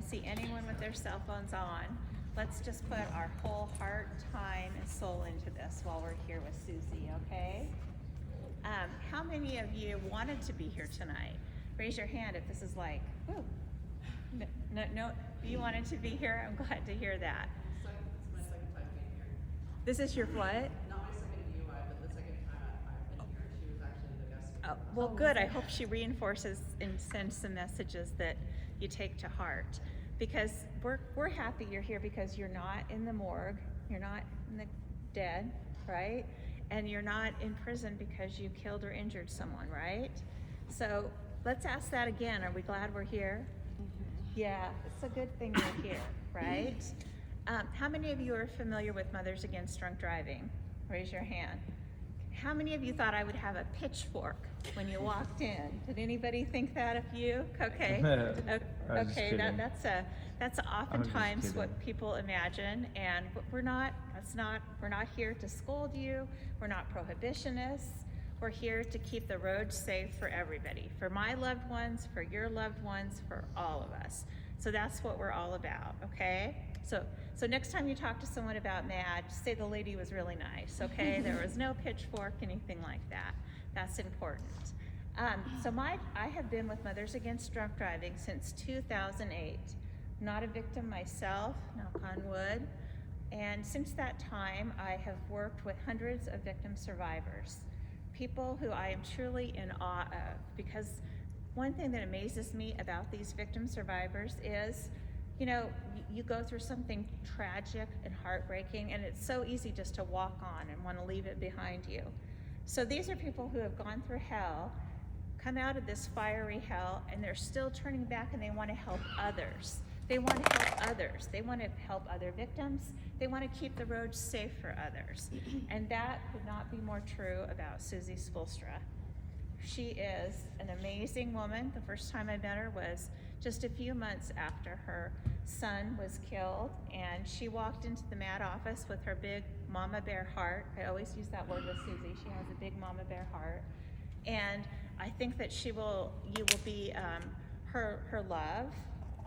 see anyone with their cell phones on. Let's just put our whole heart, time, and soul into this while we're here with Susie, okay? How many of you wanted to be here tonight? Raise your hand if this is like, whoo. No, you wanted to be here? I'm glad to hear that. It's my second time being here. This is your what? Not my second UI, but the second time I've been here. She was actually the guest. Oh, well, good. I hope she reinforces and sends some messages that you take to heart. Because we're happy you're here because you're not in the morgue, you're not in the dead, right? And you're not in prison because you killed or injured someone, right? So let's ask that again. Are we glad we're here? Mm-hmm. Yeah, it's a good thing you're here, right? How many of you are familiar with Mothers Against Drunk Driving? Raise your hand. How many of you thought I would have a pitchfork when you walked in? Did anybody think that of you? Okay. Okay, that's oftentimes what people imagine, and we're not here to scold you. We're not prohibitionists. We're here to keep the roads safe for everybody, for my loved ones, for your loved ones, for all of us. So that's what we're all about, okay? So next time you talk to someone about MAD, say the lady was really nice, okay? There was no pitchfork, anything like that. That's important. I have been with Mothers Against Drunk Driving since 2008. Not a victim myself, knock on wood. And since that time, I have worked with hundreds of victim survivors, people who I am truly in awe of, because one thing that amazes me about these victim survivors is, you know, you go through something tragic and heartbreaking, and it's so easy just to walk on and want to leave it behind you. So these are people who have gone through hell, come out of this fiery hell, and they're still turning back and they want to help others. They want to help others. They want to help other victims. They want to keep the roads safe for others. And that could not be more true about Susie Spoolstra. She is an amazing woman. The first time I met her was just a few months after her son was killed, and she walked into the MAD office with her big mama bear heart. I always use that word with Susie. She has a big mama bear heart. And I think that you will be her love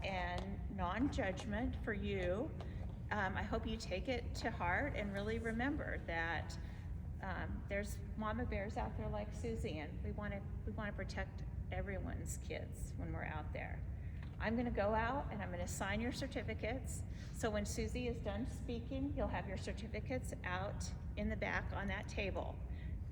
and non-judgment for you. I hope you take it to heart and really remember that there's mama bears out there like Susie, and we want to protect everyone's kids when we're out there. I'm going to go out and I'm going to sign your certificates. So when Susie is done speaking, you'll have your certificates out in the back on that table.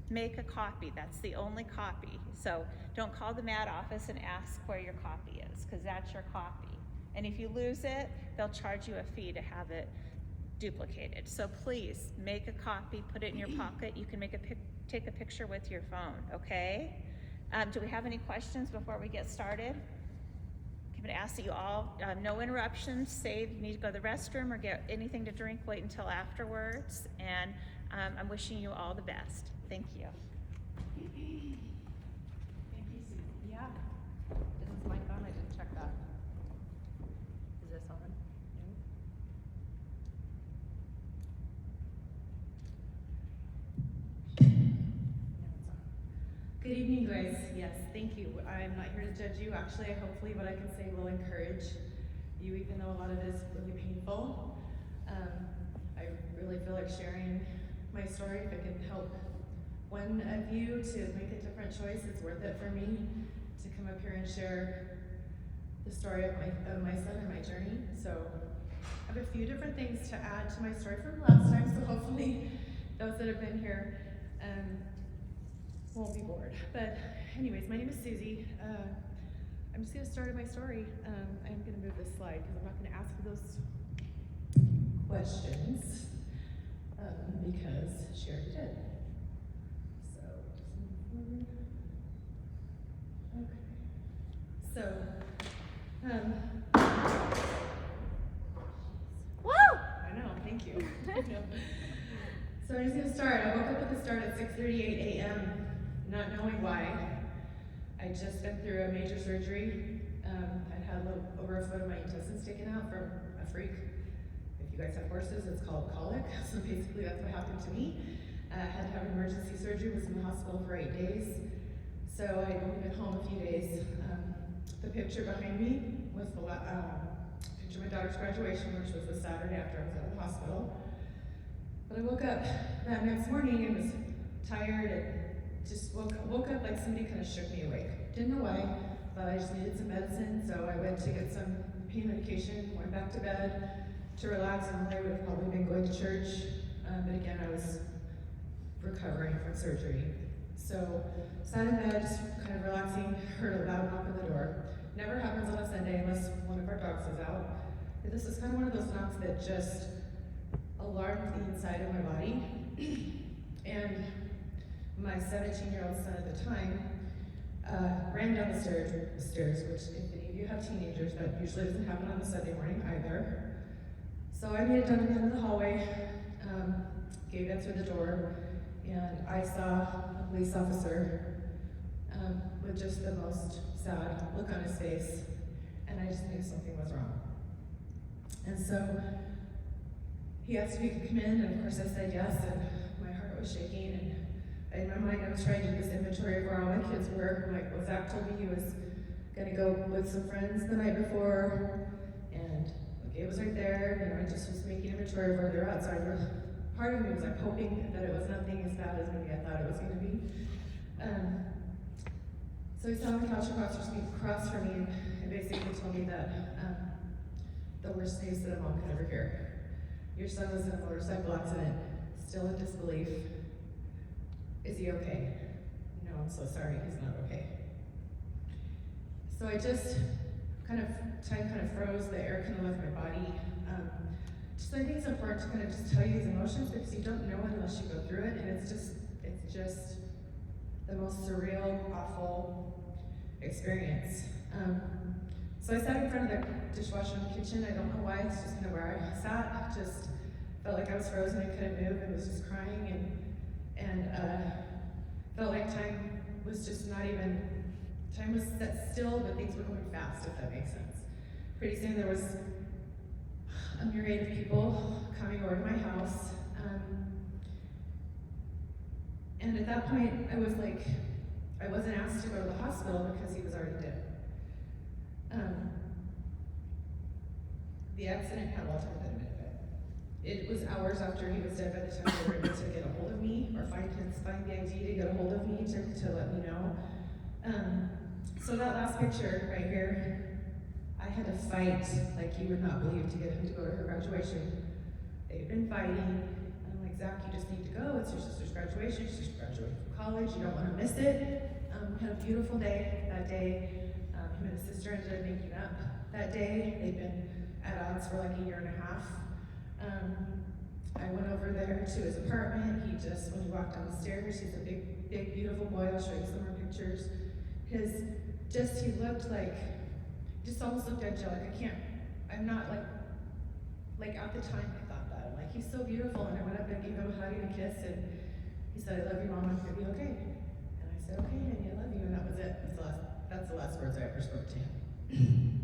Make a copy. That's the only copy. So don't call the MAD office and ask where your copy is, because that's your copy. And if you lose it, they'll charge you a fee to have it duplicated. So please make a copy, put it in your pocket. You can take a picture with your phone, okay? Do we have any questions before we get started? I'm going to ask that you all, no interruptions, save, you need to go to the restroom or get anything to drink, wait until afterwards. And I'm wishing you all the best. Thank you. Thank you, Susie. Yeah. Is this mic on? I didn't check that. Is this on? Good evening, guys. Yes, thank you. I'm not here to judge you. Actually, hopefully what I can say will encourage you, even though a lot of it is really painful. I really feel like sharing my story. If it can help one of you to make a different choice, it's worth it for me to come up here and share the story of my son and my journey. So I have a few different things to add to my story from last time, so hopefully those that have been here won't be bored. But anyways, my name is Susie. I'm just gonna start my story. I'm gonna move this slide because I'm not gonna ask you those questions because she already did. So, okay. So, Woo! I know, thank you. So I'm just gonna start. I woke up at the start at 6:38 a.m. not knowing why. I'd just been through a major surgery. I'd had over a foot of my intestines taken out from a freak. If you guys have horses, it's called colic. So basically that's what happened to me. I had to have emergency surgery, was in the hospital for 8 days. So I'd only been home a few days. The picture behind me was the my daughter's graduation, which was the Saturday after I was at the hospital. But I woke up that next morning and was tired and just woke up like somebody kind of shook me awake. Didn't know why. Thought I just needed some medicine, so I went to get some pain medication, went back to bed to relax. And I would have probably been going to church, but again, I was recovering from surgery. So sat in bed, just kind of relaxing, heard a loud knock on the door. Never happens on a Sunday unless one of our dogs is out. But this is kind of one of those knocks that just alarmed the inside of my body. And my 17-year-old son at the time ran down the stairs, which if any of you have teenagers, that usually doesn't happen on a Sunday morning either. So I made it down to the end of the hallway, Gabe answered the door, and I saw a police officer with just the most sad look on his face, and I just knew something was wrong. And so he asked if he could come in, and of course I said yes, and my heart was shaking, and in my mind I was trying to do this inventory of where all my kids were. I'm like, well, Zach told me he was gonna go with some friends the night before, and Gabe was right there, you know, I just was making inventory of where they're at, so part of me was like hoping that it was nothing as bad as maybe I thought it was gonna be. So he sat on the couch across from me and basically told me that the worst news that a mom could ever hear. Your son was in a motorcycle accident, still in disbelief. Is he okay? No, I'm so sorry, he's not okay. So I just time kind of froze, the air kind of left my body. Just I think it's important to kind of just tell you these emotions because you don't know it unless you go through it, and it's just the most surreal, awful experience. So I sat in front of the dishwasher in the kitchen. I don't know why, it's just kind of where I sat. Just felt like I was frozen, I couldn't move, and was just crying, and felt like time was just not even, time was set still, but things were going fast, if that makes sense. Pretty soon there was a myriad of people coming over to my house. And at that point, I was like, I wasn't asked to go to the hospital because he was already dead. The accident had a lot to do with it. It was hours after he was dead by the time they were able to get a hold of me or find the ID to get a hold of me to let me know. So that last picture right here, I had to fight like you would not believe to get him to go to her graduation. They've been fighting, and I'm like, Zach, you just need to go. It's your sister's graduation. She's graduating from college. You don't want to miss it. We had a beautiful day that day. Him and his sister ended up making up that day. They'd been at odds for like a year and a half. I went over there to his apartment. When he walked down the stairs, he's a big, beautiful boy. I'll show you some more pictures. He looked like, just almost looked angelic. I'm not like at the time I thought that. I'm like, he's so beautiful. And I went up and gave him a hug and a kiss, and he said, I love you, Mom, I'm gonna be okay. And I said, okay, Nanny, I love you, and that was it. That's the last words I ever spoke to him.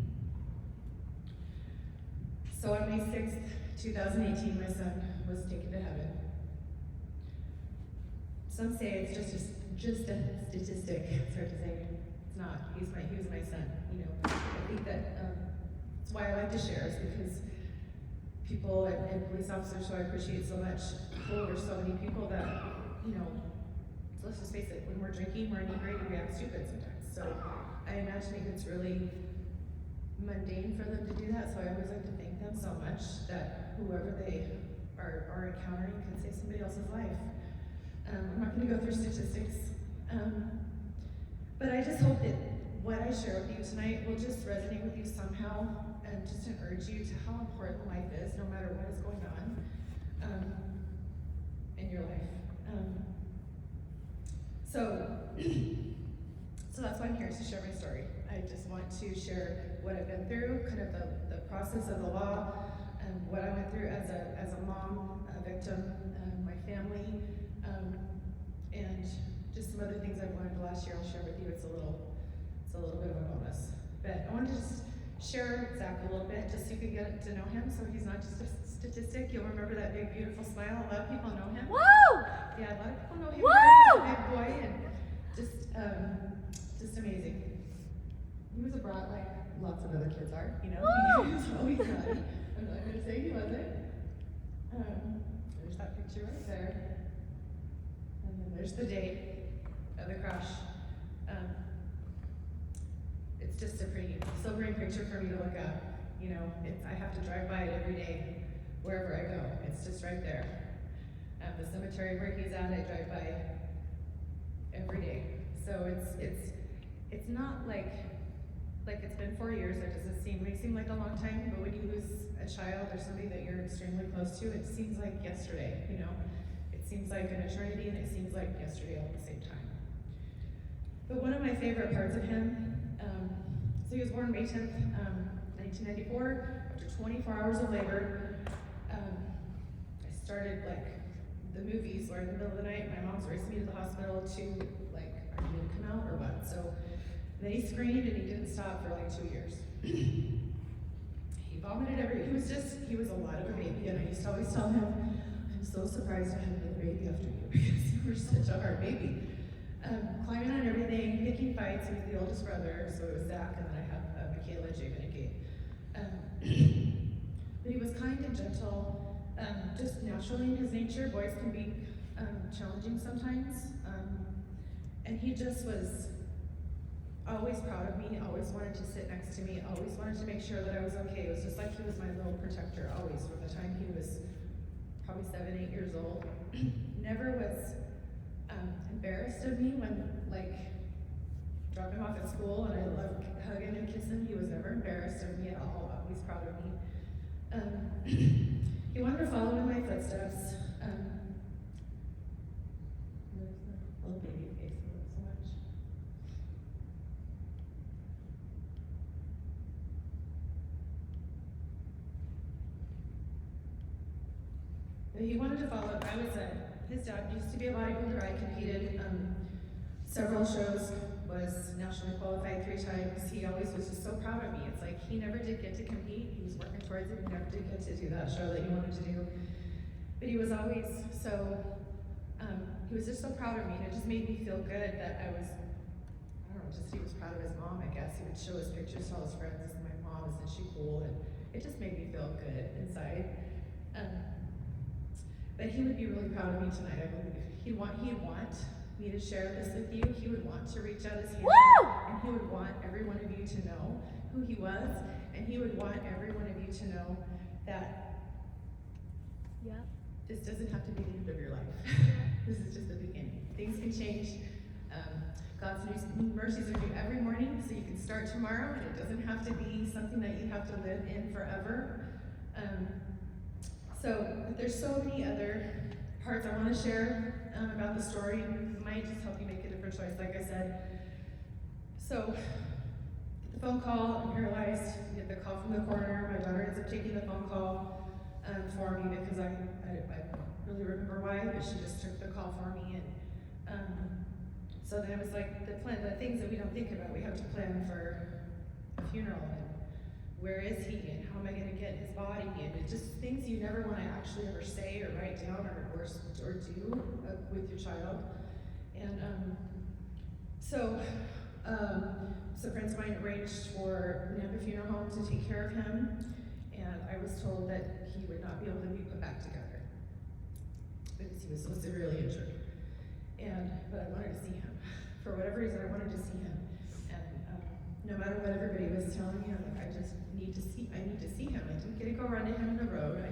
So on May 6th, 2018, my son was taken to heaven. Some say it's just a statistic. It's hard to say. It's not. He was my son. You know, I think that that's why I like to share, is because people and police officers who I appreciate so much, there's so many people that, you know, let's just face it, when we're drinking, we're inebriated, we act stupid sometimes. So I imagine it's really mundane for them to do that, so I always like to thank them so much that whoever they are encountering can save somebody else's life. I'm not going to go through statistics, but I just hope that what I share with you tonight will just resonate with you somehow, and just to urge you to how important life is, no matter what is going on in your life. So that's why I'm here, to share my story. I just want to share what I've been through, kind of the process of the law, and what I went through as a mom, a victim, my family, and just some other things I've learned last year I'll share with you. It's a little bit of a bonus. But I wanted to just share Zach a little bit, just so you can get to know him, so he's not just a statistic. You'll remember that big, beautiful smile. A lot of people know him. Woo! Yeah, a lot of people know him. Woo! He's a big boy, and just amazing. He was a brat like lots of other kids are, you know. He was always naughty. you right there. And then there's the date of the crash. It's just a pretty sobering picture for me to look at. You know, I have to drive by it every day, wherever I go. It's just right there. At the cemetery where he's at, I drive by every day. So it's not like it's been 4 years. That doesn't may seem like a long time, but when you lose a child or somebody that you're extremely close to, it seems like yesterday, you know? It seems like an eternity, and it seems like yesterday all at the same time. But one of my favorite parts of him, so he was born May 10th, 1994. After 24 hours of labor, I started the movies where in the middle of the night, my mom's racing me to the hospital to are you gonna come out or what? So then he screamed and he didn't stop for 2 years. He vomited he was a lot of a baby, and I used to always tell him, I'm so surprised I had another baby after you because you were such a hard baby. Climbing on everything, picking fights. He was the oldest brother, so it was Zach, and then I have Michaela, Javen, and Kate. But he was kind and gentle, just naturally in his nature. Boys can be challenging sometimes. And he just was always proud of me, always wanted to sit next to me, always wanted to make sure that I was okay. It was just like he was my little protector, always, from the time he was probably 7, 8 years old. Never was embarrassed of me when, drop him off at school, and I loved hugging and kissing. He was never embarrassed of me at all, always proud of me. He wanted to follow in my footsteps. There's the little baby face, I love so much. But he wanted to follow. His dad used to be a bodybuilder. I competed several shows, was nationally qualified 3 times. He always was just so proud of me. It's like he never did get to compete. He was working towards it. He never did get to do that show that he wanted to do. But he was always so, he was just so proud of me. And it just made me feel good that he was proud of his mom, I guess. He would show his pictures to all his friends. This is my mom, isn't she cool? And it just made me feel good inside. But he would be really proud of me tonight, I believe. He'd want me to share this with you. He would want to reach out his hand. Woo! And he would want every one of you to know who he was. And he would want every one of you to know that this doesn't have to be the end of your life. This is just the beginning. Things can change. God's new mercies are due every morning, so you can start tomorrow, and it doesn't have to be something that you have to live in forever. But there's so many other parts I want to share about the story. It might just help you make a different choice, like I said. So, the phone call, I'm paralyzed. I get the call from the coroner. My daughter ends up taking the phone call for me because I don't really remember why, but she just took the call for me. And so then it was like the things that we don't think about. We have to plan for a funeral, and where is he, and how am I going to get his body, and it's just things you never want to actually ever say or write down or do with your child. And so friends of mine arranged for Nampa Funeral Home to take care of him, and I was told that he would not be able to be put back together because he was so severely injured. But I wanted to see him. For whatever reason, I wanted to see him. And no matter what everybody was telling me, I'm like, I need to see him. I didn't get to go run to him in the road. I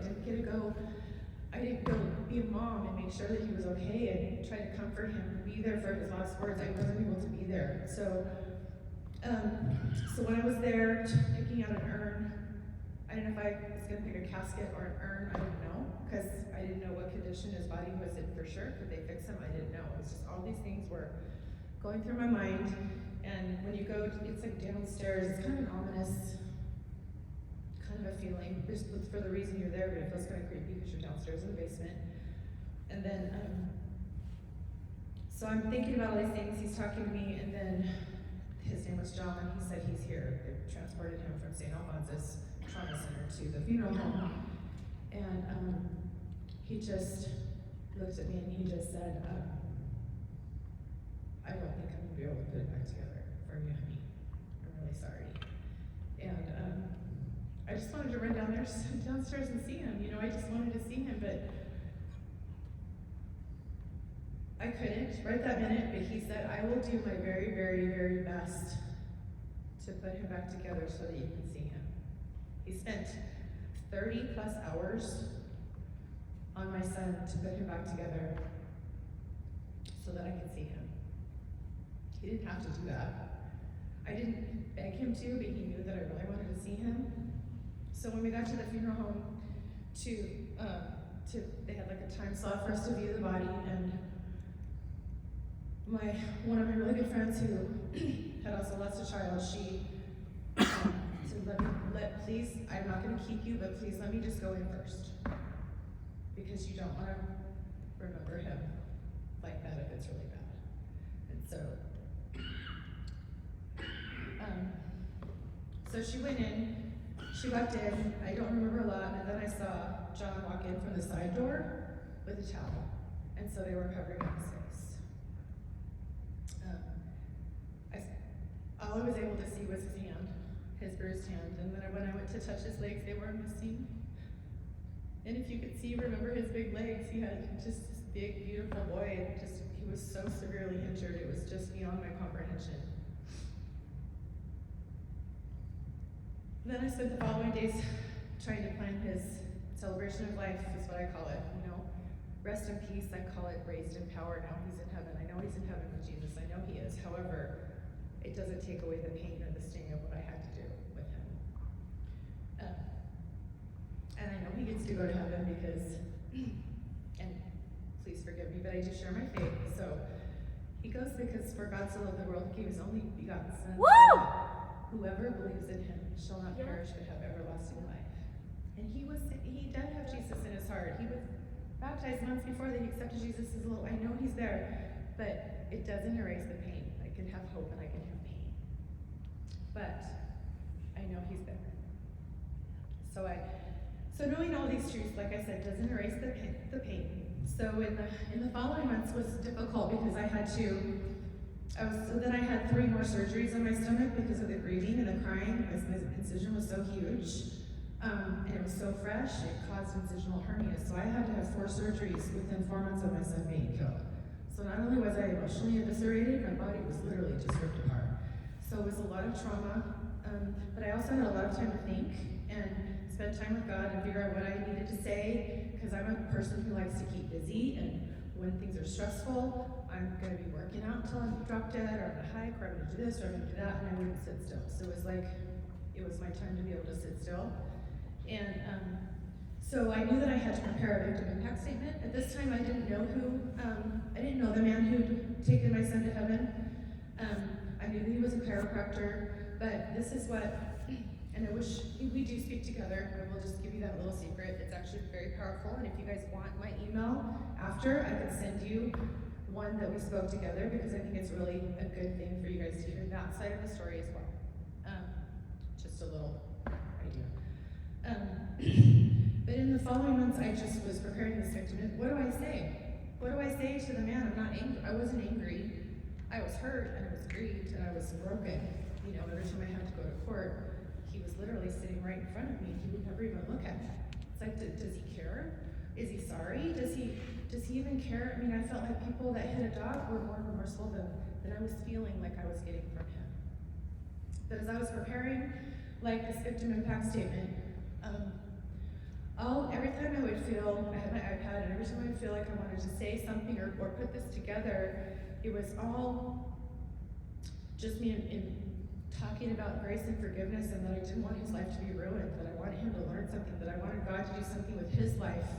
didn't go be a mom and make sure that he was okay and try to comfort him and be there for his last words. I wasn't able to be there. So when I was there picking out an urn, I didn't know if I was going to pick a casket or an urn. I didn't know, because I didn't know what condition his body was in for sure. Could they fix him? I didn't know. It was just all these things were going through my mind. And when you go, it's like downstairs, it's kind of an ominous kind of a feeling, just for the reason you're there, but it feels kind of creepy because you're downstairs in the basement. And then, so I'm thinking about all these things, he's talking to me, and then his name was John. He said he's here. They transported him from St. Alphonsus Trauma Center to the funeral home. And he just looked at me and he just said, I don't think I'm gonna be able to put it back together for you, honey. I'm really sorry. And I just wanted to run downstairs and see him. You know, I just wanted to see him, but I couldn't right that minute, but he said, I will do my very, very, very best to put him back together so that you can see him. He spent 30 plus hours on my son to put him back together so that I could see him. He didn't have to do that. I didn't beg him to, but he knew that I really wanted to see him. So when we got to the funeral home they had like a time slot for us to view the body, and one of my really good friends who had also lost a child, she said, please, I'm not gonna keep you, but please let me just go in first. Because you don't wanna remember him like that if it's really bad. And so she went in, she walked in, I don't remember a lot, and then I saw John walk in from the side door with a towel. And so they were covering up his face. All I was able to see was his hand, his bruised hand. And then when I went to touch his legs, they were missing. And if you could see, remember his big legs, he had just this big, beautiful boy, and he was so severely injured, it was just beyond my comprehension. Then I spent the following days trying to plan his celebration of life, is what I call it, Rest in peace, I call it raised in power. Now he's in heaven. I know he's in heaven with Jesus. I know he is. However, it doesn't take away the pain or the sting of what I had to do with him. And I know he gets to go to heaven because, and please forgive me, but I do share my faith. So he goes because for God so loved the world, he gave his only begotten son. Woo! So that whoever believes in him shall not perish but have everlasting life. And he did have Jesus in his heart. He was baptized months before that he accepted Jesus as little. I know he's there, but it doesn't erase the pain. I can have hope and I can have pain. But I know he's there. So knowing all these truths, like I said, doesn't erase the pain. So in the following months was difficult because I had 3 more surgeries on my stomach because of the grieving and the crying. My incision was so huge. And it was so fresh, it caused incisional hernia. So I had to have 4 surgeries within 4 months of my son being killed. So not only was I emotionally eviscerated, my body was literally just ripped apart. So it was a lot of trauma, but I also had a lot of time to think and spend time with God and figure out what I needed to say, because I'm a person who likes to keep busy, and when things are stressful, I'm gonna be working out until I drop dead, or I'm gonna hike, or I'm gonna do this, or I'm gonna do that, and I wouldn't sit still. So it was my time to be able to sit still. And so I knew that I had to prepare a victim impact statement. At this time, I didn't know I didn't know the man who'd taken my son to heaven. I knew that he was a chiropractor, but this is what, and I wish we do speak together. I will just give you that little secret. It's actually very powerful, and if you guys want my email after, I could send you one that we spoke together, because I think it's really a good thing for you guys to hear that side of the story as well. Just a little idea. But in the following months, I just was preparing this victim. What do I say? What do I say to the man? I'm not angry. I wasn't angry. I was hurt, and I was grieved, and I was broken. Every time I had to go to court, he was literally sitting right in front of me. He would never even look at me. It's like, does he care? Is he sorry? Does he even care? I felt like people that hit a dog were more remorseful than I was feeling like I was getting from him. But as I was preparing, this victim impact statement, every time I would feel, I had my iPad, and every time I would feel like I wanted to say something or put this together, it was all just me in talking about grace and forgiveness, and that I didn't want his life to be ruined, that I wanted him to learn something, that I wanted God to do something with his life,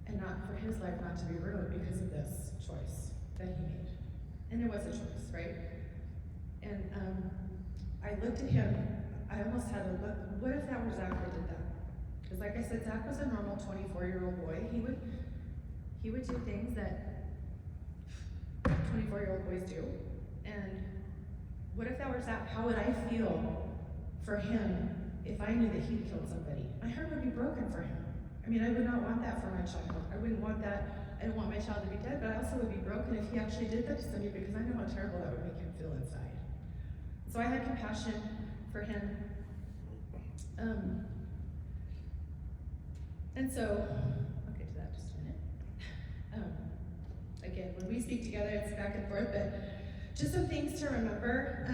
and not for his life not to be ruined because of this choice that he made. And it was a choice, right? And I looked at him, I almost had a look, what if that were Zach that did that? Because like I said, Zach was a normal 24-year-old boy. He would do things that 24-year-old boys do. And what if that were Zach? How would I feel for him if I knew that he'd killed somebody? My heart would be broken for him. I would not want that for my child. I wouldn't want that. I don't want my child to be dead, but I also would be broken if he actually did that to somebody, because I know how terrible that would make him feel inside. So I had compassion for him. And so, I'll get to that in just a minute. Again, when we speak together, it's back and forth, but just some things to remember.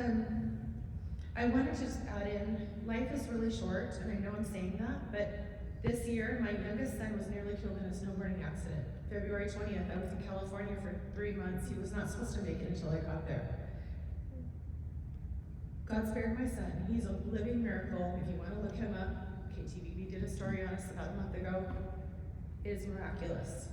I wanted to just add in, life is really short, and I know I'm saying that, but this year, my youngest son was nearly killed in a snowboarding accident. February 20th, I was in California for 3 months. He was not supposed to make it until I got there. God spared my son. He's a living miracle. If you want to look him up, KTVB did a story on us about a month ago. It is miraculous.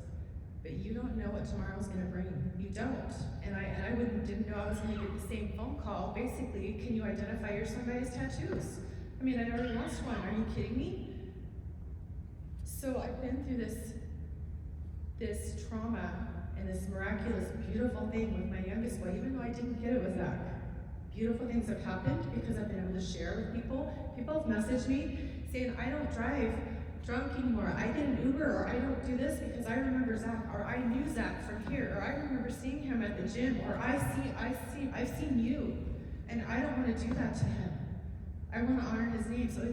But you don't know what tomorrow's gonna bring. You don't. And I didn't know I was gonna get the same phone call. Basically, can you identify your son by his tattoos? I mean, I'd already lost one. Are you kidding me? So I've been through this trauma and this miraculous, beautiful thing with my youngest boy, even though I didn't get it with Zach. Beautiful things have happened because I've been able to share with people. People have messaged me saying, I don't drive drunk anymore. I get an Uber, or I don't do this because I remember Zach, or I knew Zach from here, or I remember seeing him at the gym, or I've seen you, and I don't want to do that to him. I want to honor his name. So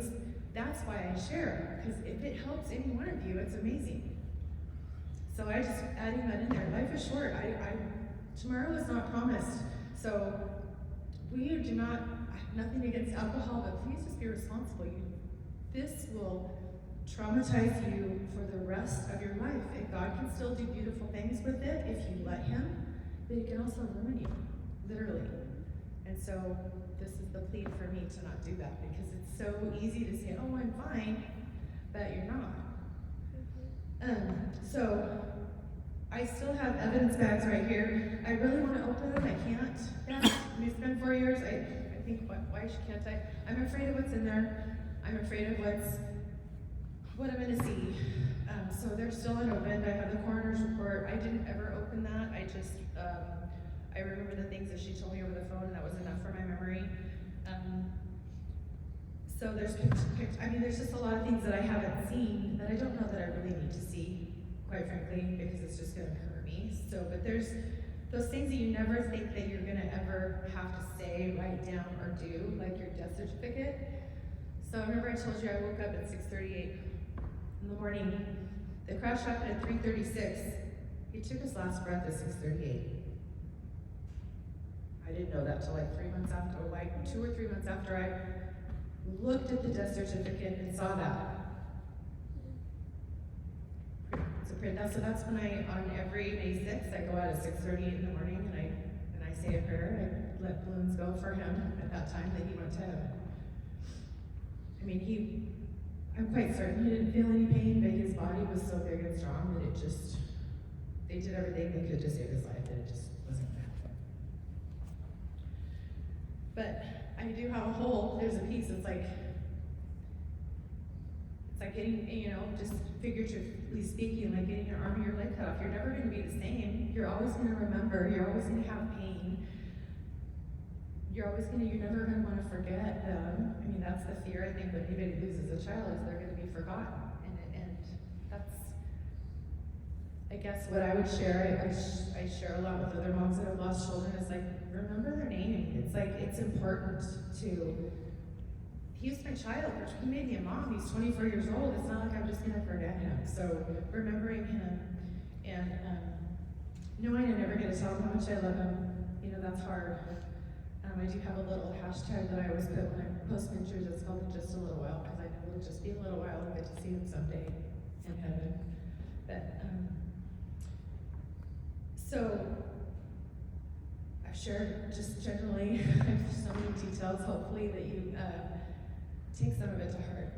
that's why I share, because if it helps any one of you, it's amazing. So I just adding that in there. Life is short. Tomorrow is not promised. So we do not, nothing against alcohol, but please just be responsible. This will traumatize you for the rest of your life. And God can still do beautiful things with it if you let him, but it can also ruin you, literally. And so this is the plea for me to not do that, because it's so easy to say, oh, I'm fine, but you're not. So I still have evidence bags right here. I really want to open them, I can't. Yeah, I mean, it's been 4 years. I think, why can't I? I'm afraid of what's in there. I'm afraid of what I'm gonna see. So they're still unopened. I have the coroner's report. I didn't ever open that. I just, I remember the things that she told me over the phone, and that was enough for my memory. So there's there's just a lot of things that I haven't seen that I don't know that I really need to see, quite frankly, because it's just gonna hurt me. So, but there's those things that you never think that you're gonna ever have to say, write down, or do, like your death certificate. So I remember I told you I woke up at 6:38 in the morning. The crash happened at 3:36. He took his last breath at 6:38. I didn't know that till like 3 months after, like 2 or 3 months after I looked at the death certificate and saw that. So that's when on every May 6th, I go out at 6:38 in the morning and I say a prayer. I let balloons go for him at that time that he went to heaven. I mean, I'm quite certain he didn't feel any pain, but his body was so big and strong that they did everything they could to save his life, and it just wasn't gonna happen. But I do have a hole, there's a piece that's like, it's like getting, just figuratively speaking, like getting your arm or your leg cut off. You're never gonna be the same. You're always gonna remember, you're always gonna have pain. You're never gonna wanna forget them. I mean, that's the fear, I think, when anybody loses a child, is they're gonna be forgotten. And that's, I guess, what I would share. I share a lot with other moms that have lost children. It's like, remember their name. It's like, it's important to, he was my child, he made me a mom. He's 24 years old. It's not like I'm just gonna forget him. So remembering him and knowing I never get to tell him how much I love him, that's hard. I do have a little hashtag that I always put when I post pictures. It's called Just a Little While, because I know it'll just be a little while and get to see him someday in heaven. But so I've shared just generally so many details, hopefully that you take some of it to heart.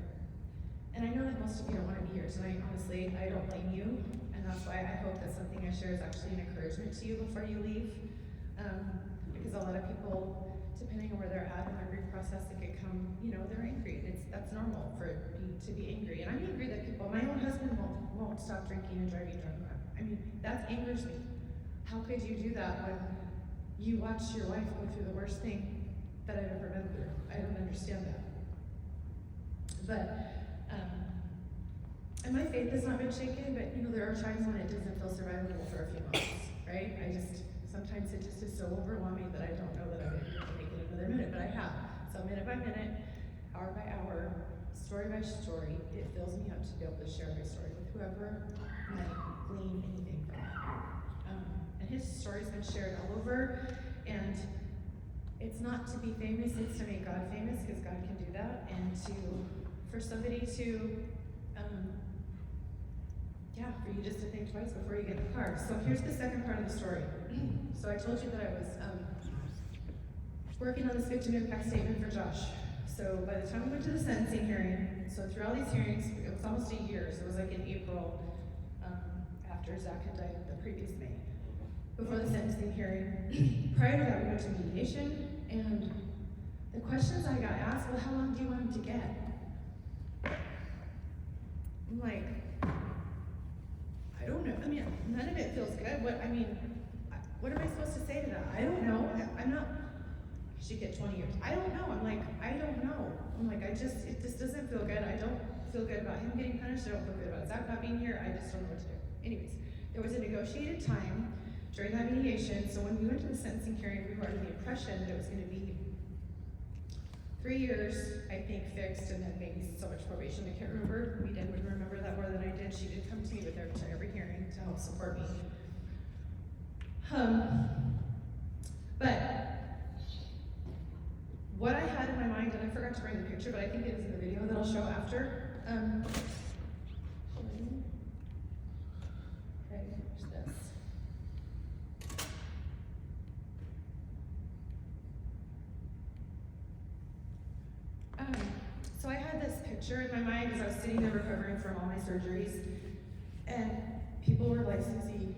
And I know that most of you don't want to be here tonight. Honestly, I don't blame you, and that's why I hope that something I share is actually an encouragement to you before you leave. Because a lot of people, depending on where they're at in their grief process, it could come, they're angry. That's normal for me to be angry. And I'm angry that my own husband won't stop drinking and driving drunk. I mean, that angers me. How could you do that when you watch your wife go through the worst thing that I've ever been through? I don't understand that. But, and my faith has not been shaken, but there are times when it doesn't feel survivable for a few months, right? Sometimes it just is so overwhelming that I don't know that I'm able to make it another minute, but I have. So minute by minute, hour by hour, story by story, it fills me up to be able to share my story with whoever might glean anything from it. and his story's been shared all over, and it's not to be famous, it's to make God famous, because God can do that, and for somebody to, for you just to think twice before you get in the car. So here's the second part of the story. So I told you that I was working on this victim impact statement for Josh. So by the time we went to the sentencing hearing, so through all these hearings, it was almost a year, so it was like in April, after Zach had died the previous May, before the sentencing hearing. Prior to that, we went to mediation, and the questions I got asked, well, how long do you want him to get? I'm like, I don't know. I mean, none of it feels good. What am I supposed to say to that? I don't know. I'm not, you should get 20 years. I don't know. I'm like, I don't know. I'm like, it just doesn't feel good. I don't feel good about him getting punished. I don't feel good about Zach not being here. I just don't know what to do. Anyways, there was a negotiated time during that mediation. So when we went to the sentencing hearing, we were under the impression that it was going to be 3 years, I think, fixed, and then maybe so much probation. I can't remember. Eden would remember that more than I did. She did come to me with every hearing to help support me. But what I had in my mind, and I forgot to bring the picture, but I think it is in the video that I'll show after. Okay, here's this. So I had this picture in my mind as I was sitting there recovering from all my surgeries, and people were like, Susie,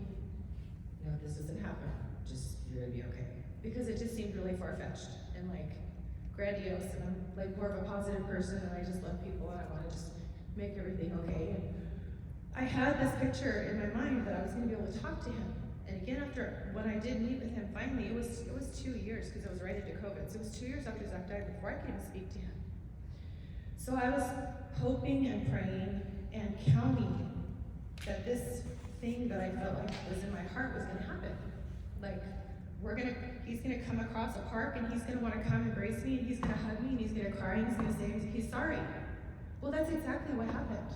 no, this doesn't happen. Just, you're gonna be okay. Because it just seemed really far-fetched and like grandiose, and I'm like more of a positive person, and I just love people, and I wanna just make everything okay. And I had this picture in my mind that I was gonna be able to talk to him. And again, after, when I did meet with him finally, it was 2 years, because it was right into COVID. So it was 2 years after Zach died before I could even speak to him. So I was hoping and praying and counting that this thing that I felt like was in my heart was gonna happen. Like, he's gonna come across a park, and he's gonna wanna come embrace me, and he's gonna hug me, and he's gonna cry, and he's gonna say he's sorry. Well, that's exactly what happened.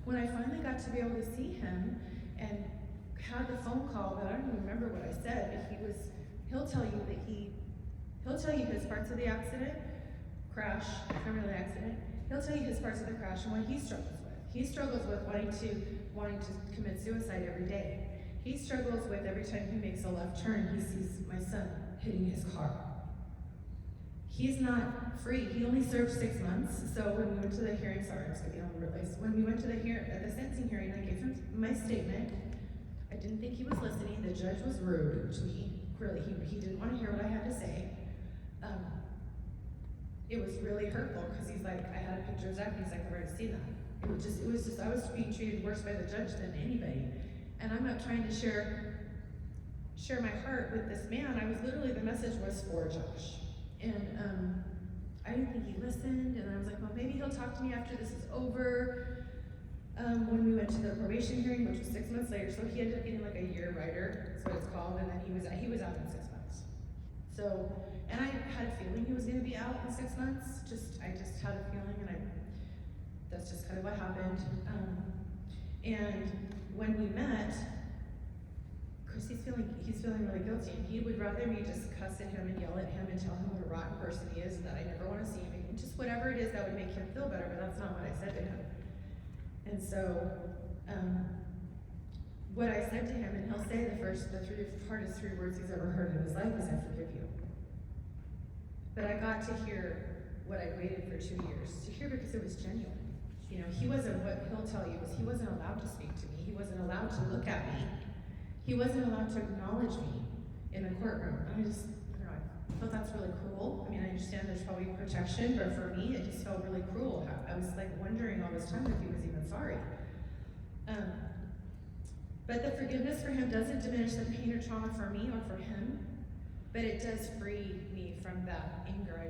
When I finally got to be able to see him and had the phone call that I don't even remember what I said, but he'll tell you his parts of the accident, crash, criminal accident. He'll tell you his parts of the crash and what he struggles with. He struggles with wanting to commit suicide every day. He struggles with every time he makes a left turn, he sees my son hitting his car. He's not free. He only served 6 months. So when we went to the hearing, sorry, I'm just getting all over the place. When we went to the sentencing hearing, I gave him my statement. I didn't think he was listening. The judge was rude to me. Really, he didn't want to hear what I had to say. It was really hurtful, because he's like, I had a picture of Zach, and he's like, I've already seen that. It was just, I was being treated worse by the judge than anybody. And I'm not trying to share my heart with this man. The message was for Josh. And I didn't think he listened, and I was like, well, maybe he'll talk to me after this is over. When we went to the probation hearing, which was 6 months later, so he ended up getting like a year rider, that's what it's called, and then he was out in 6 months. So, and I had a feeling he was gonna be out in 6 months, I just had a feeling, and that's just kind of what happened. And when we met, Chris, he's feeling really guilty, and he would rather me just cuss at him and yell at him and tell him what a rotten person he is, and that I never wanna see him again, just whatever it is that would make him feel better, but that's not what I said to him. And so, what I said to him, and he'll say the hardest 3 words he's ever heard in his life is, I forgive you. But I got to hear what I waited for 2 years to hear, because it was genuine. You know, what he'll tell you is he wasn't allowed to speak to me. He wasn't allowed to look at me. He wasn't allowed to acknowledge me in the courtroom. I don't know, I felt that's really cruel. I mean, I understand there's probably protection, but for me, it just felt really cruel. I was like wondering all this time if he was even sorry. But the forgiveness for him doesn't diminish the pain or trauma for me or for him, but it does free me from that anger.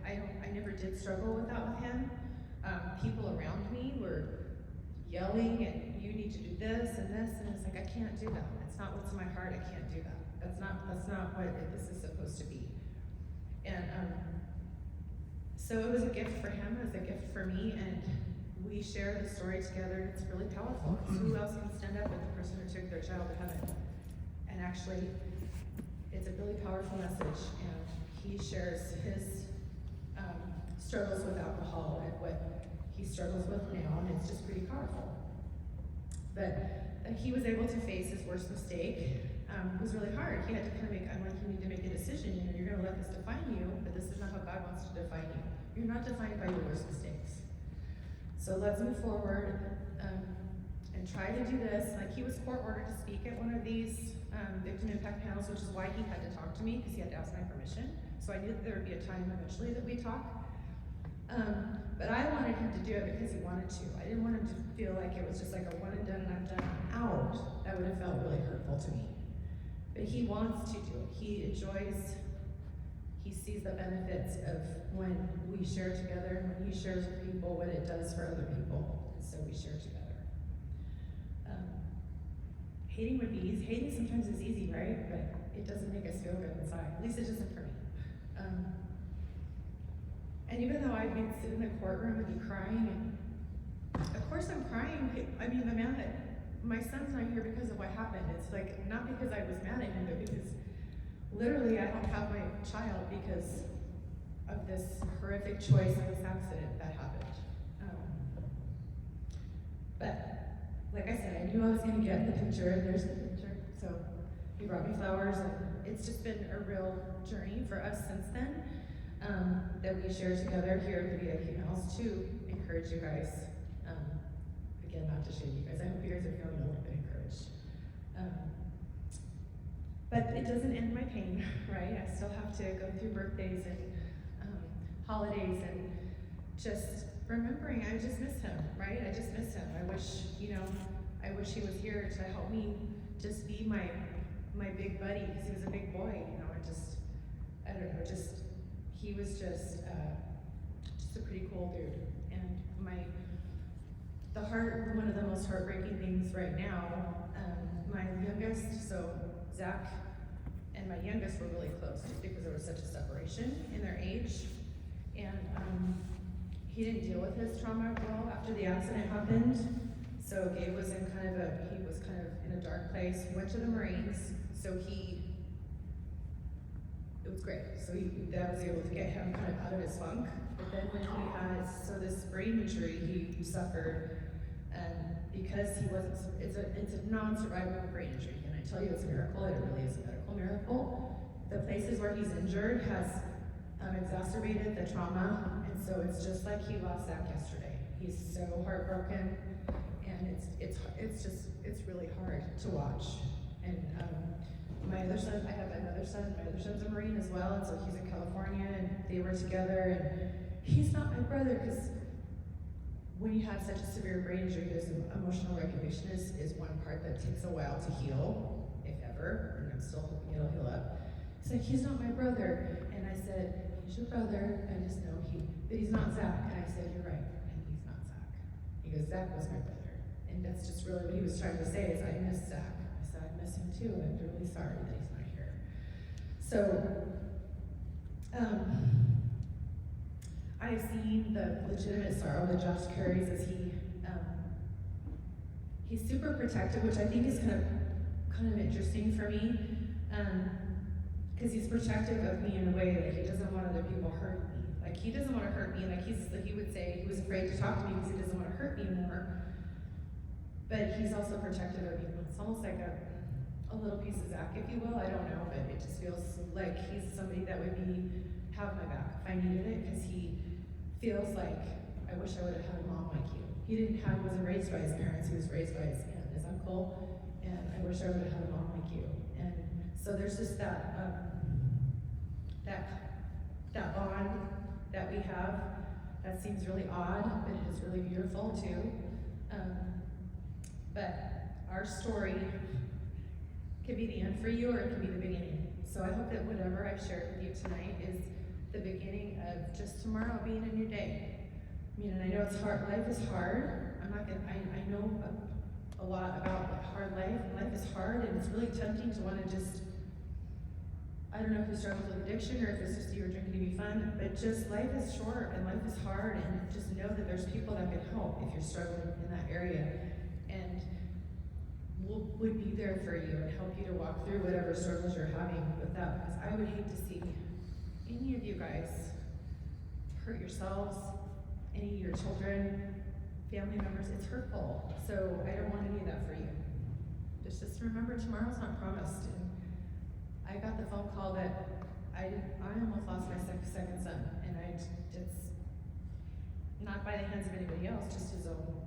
I never did struggle with that with him. People around me were yelling, and you need to do this, and it's like, I can't do that. It's not what's in my heart, I can't do that. That's not what this is supposed to be. And so it was a gift for him, it was a gift for me, and we share the story together. It's really powerful, because who else can stand up with the person who took their child to heaven? And And actually, it's a really powerful message, and he shares his struggles with alcohol and what he struggles with now, and it's just pretty powerful. But he was able to face his worst mistake. It was really hard. He had to kind of I'm like, you need to make a decision. You know, you're going to let this define you, but this is not how God wants to define you. You're not defined by your worst mistakes. So let's move forward and try to do this. Like, he was court ordered to speak at one of these victim impact panels, which is why he had to talk to me, because he had to ask my permission. So I knew that there would be a time eventually that we talk. But I wanted him to do it because he wanted to. I didn't want him to feel like it was just like a one and done and I'm done, I'm out. That would have felt really hurtful to me. But he wants to do it. He enjoys, he sees the benefits of when we share together, when he shares with people, what it does for other people. And so we share together. Hating sometimes is easy, right? But it doesn't make us feel good inside. At least it doesn't for me. And even though I'd sit in the courtroom and be crying, and of course I'm crying. I mean, the man that, my son's not here because of what happened. It's like, not because I was mad at him, but because literally I don't have my child because of this horrific choice of this accident that happened. But like I said, I knew I was gonna get the picture, and there's the picture. So he brought me flowers, and it's just been a real journey for us since then. That we share together here at the VIP House to encourage you guys. Again, not to shame you guys. I hope you guys are feeling a little bit encouraged. But it doesn't end my pain, right? I still have to go through birthdays and holidays and just remembering I just miss him, right? I just miss him. I wish, I wish he was here to help me just be my big buddy, because he was a big boy, I don't know, he was just a pretty cool dude. And one of the most heartbreaking things right now, my youngest, so Zach and my youngest were really close just because there was such a separation in their age. And he didn't deal with his trauma well after the accident happened. So Gabe was in kind of in a dark place, went to the Marines, so it was great. So Dad was able to get him kind of out of his funk. But then when he had, this brain injury he suffered, because he wasn't, it's a non-survivable brain injury. And I tell you, it's a miracle, it really is a medical miracle. The places where he's injured has exacerbated the trauma, and so it's just like he lost Zach yesterday. He's so heartbroken, and it's really hard to watch. And my other son, I have another son, my other son's a Marine as well, and so he's in California, and they were together, and he's not my brother, because when you have such a severe brain injury, there's emotional regulation is one part that takes a while to heal, if ever, and I'm still hoping it'll heal up. He's like, he's not my brother, and I said, he's your brother, I just know but he's not Zach, and I said, you're right, and he's not Zach. He goes, Zach was my brother, and that's just really what he was trying to say, is I miss Zach. I said, I miss him too, and I'm really sorry that he's not here. So, I've seen the legitimate sorrow that Josh carries as he's super protective, which I think is kind of interesting for me, because he's protective of me in a way that he doesn't want other people hurt me. Like, he doesn't want to hurt me, like he would say he was afraid to talk to me because he doesn't want to hurt me more. But he's also protective of me. It's almost like a little piece of Zach, if you will. I don't know, but it just feels like he's somebody that would have my back if I needed it, because he feels like, I wish I would have had a mom like you. He wasn't raised by his parents, he was raised by his aunt and his uncle, and I wish I would have had a mom like you. And so there's just that bond that we have that seems really odd, but it is really beautiful too. But our story could be the end for you, or it could be the beginning. So I hope that whatever I've shared with you tonight is the beginning of just tomorrow being a new day. And I know it's hard. Life is hard. I know a lot about hard life, and life is hard, and it's really tempting to want to just, I don't know if you struggle with addiction or if it's just you were drinking to be fun, but just life is short and life is hard, and just know that there's people that can help if you're struggling in that area. And would be there for you and help you to walk through whatever struggles you're having with that, because I would hate to see any of you guys hurt yourselves, any of your children, family members. It's hurtful, so I don't want any of that for you. Just remember, tomorrow's not promised. And I got the phone call that I almost lost my second son, and it's not by the hands of anybody else, just his own.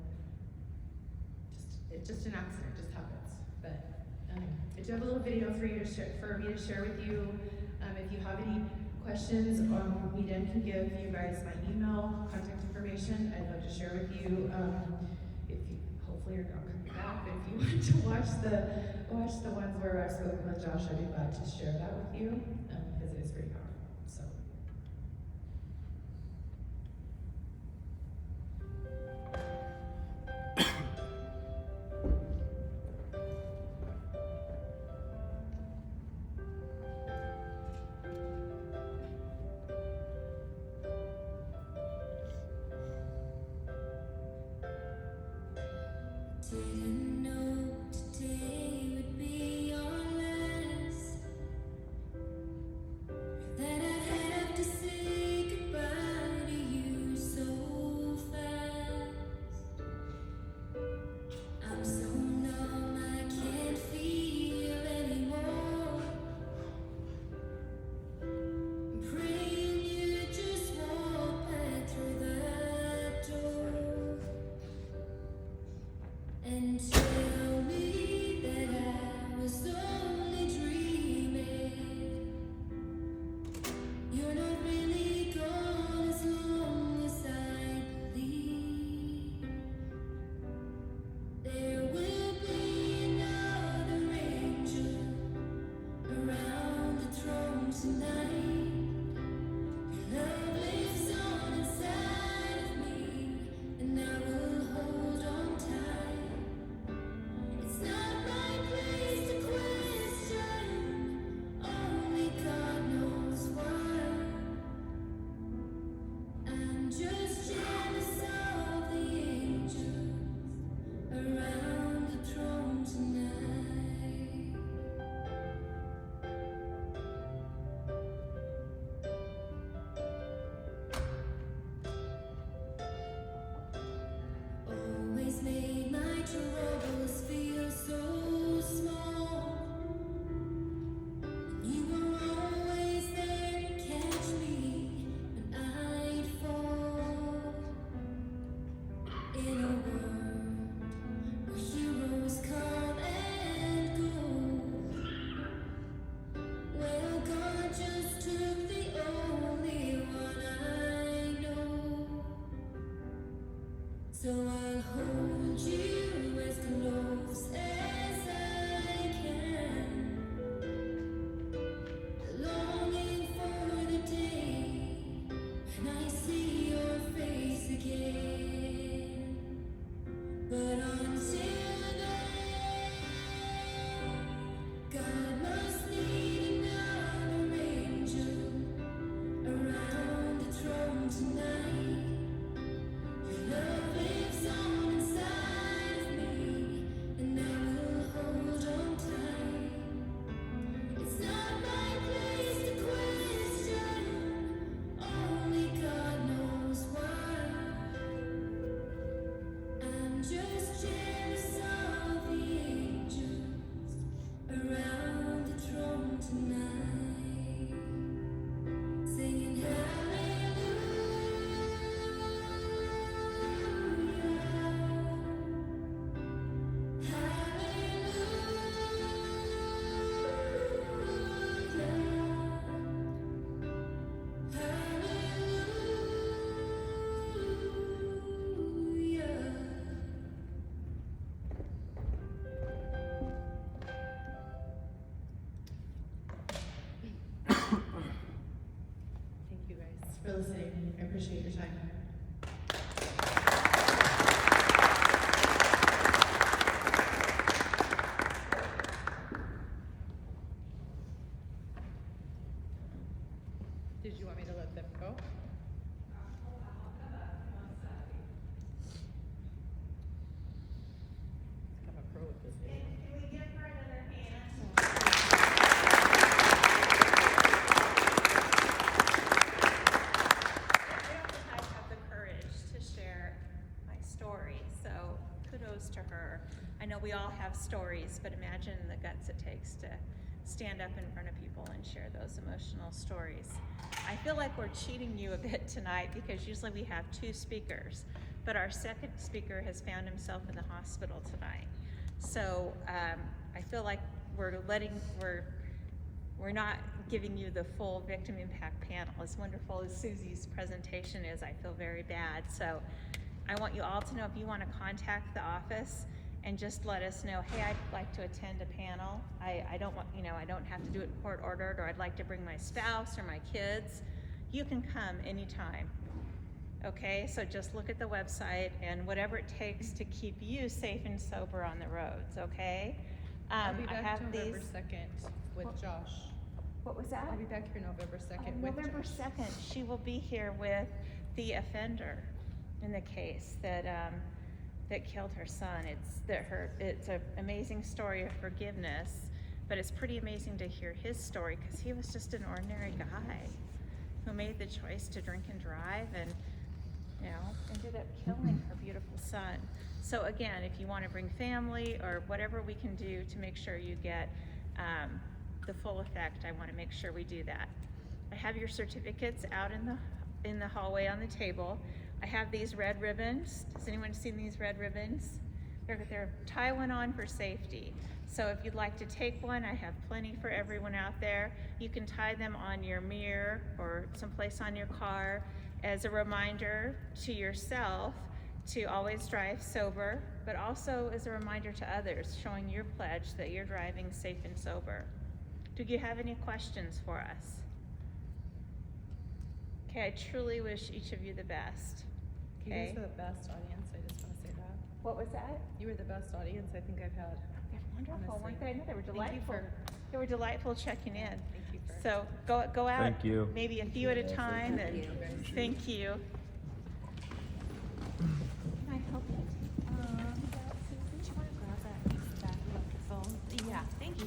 It's just an accident, just happens. But I do have a little video for you to share, for me to share with you. If you have any questions, me then can give you guys my email, contact information. I'd love to share with you. If you, hopefully you're not coming back, but if you want to watch the ones where I've spoken with Josh, I'd be glad to share that with you, because it is very powerful. So. Didn't know today would be your last, that I'd have to say goodbye to you so fast. I'm so numb I can't feel anymore. I'm praying you just walk back through that door and tell me that I was only dreaming. You're not really gone as long as I believe. There will be another angel around the throne tonight. Your love lives on inside of me, and I will hold on tight. It's not my place to question, only God knows why. I'm just jealous of the angels around the throne tonight. Always made my troubles feel so small. You were always there to catch me when I'd fall. In a world where heroes come and go, well, God just took the only one I know. So I'll hold you as close as I can, longing for the day when I see your face again. But until then, God must need another angel around the throne tonight. Your love lives on inside of me, and I will hold on tight. It's not my place to question, only God knows why. I'm just jealous close to her. I know we all have stories, but imagine the guts it takes to stand up in front of people and share those emotional stories. I feel like we're cheating you a bit tonight because usually we have 2 speakers, but our second speaker has found himself in the hospital tonight. So I feel like we're not giving you the full victim impact panel. As wonderful as Susie's presentation is, I feel very bad. So I want you all to know if you want to contact the office and just let us know, hey, I'd like to attend a panel. I don't want, I don't have to do it court ordered, or I'd like to bring my spouse or my kids. You can come anytime. Okay, so just look at the website and whatever it takes to keep you safe and sober on the roads, okay? I'll be I back have November these. 2nd with Josh. What was that? I'll be back here November 2nd with November Josh. 2nd, she will be here with the offender in the case that killed her son. It's an amazing story of forgiveness, but it's pretty amazing to hear his story because he was just an ordinary guy who made the choice to drink and drive and ended up killing her beautiful son. So again, if you want to bring family or whatever we can do to make sure you get the full effect, I want to make sure we do that. I have your certificates out in the hallway on the table. I have these red ribbons. Has anyone seen these red ribbons? They're tie one on for safety. So if you'd like to take one, I have plenty for everyone out there. You can tie them on your mirror or someplace on your car as a reminder to yourself to always drive sober, but also as a reminder to others, showing your pledge that you're driving safe and sober. Do you have any questions for us? Okay, I truly wish each of you the best. You Okay? guys are the best audience, I just want to say that. What was that? You were the best audience I think I've had. They're wonderful, Honestly. weren't they? I know they were Thank you delightful. for- They were delightful checking in. Thank you for- So go out. Thank you. Maybe a few at a time. And thank you. Can I help you? Do you want to grab that microphone? Yeah, thank you.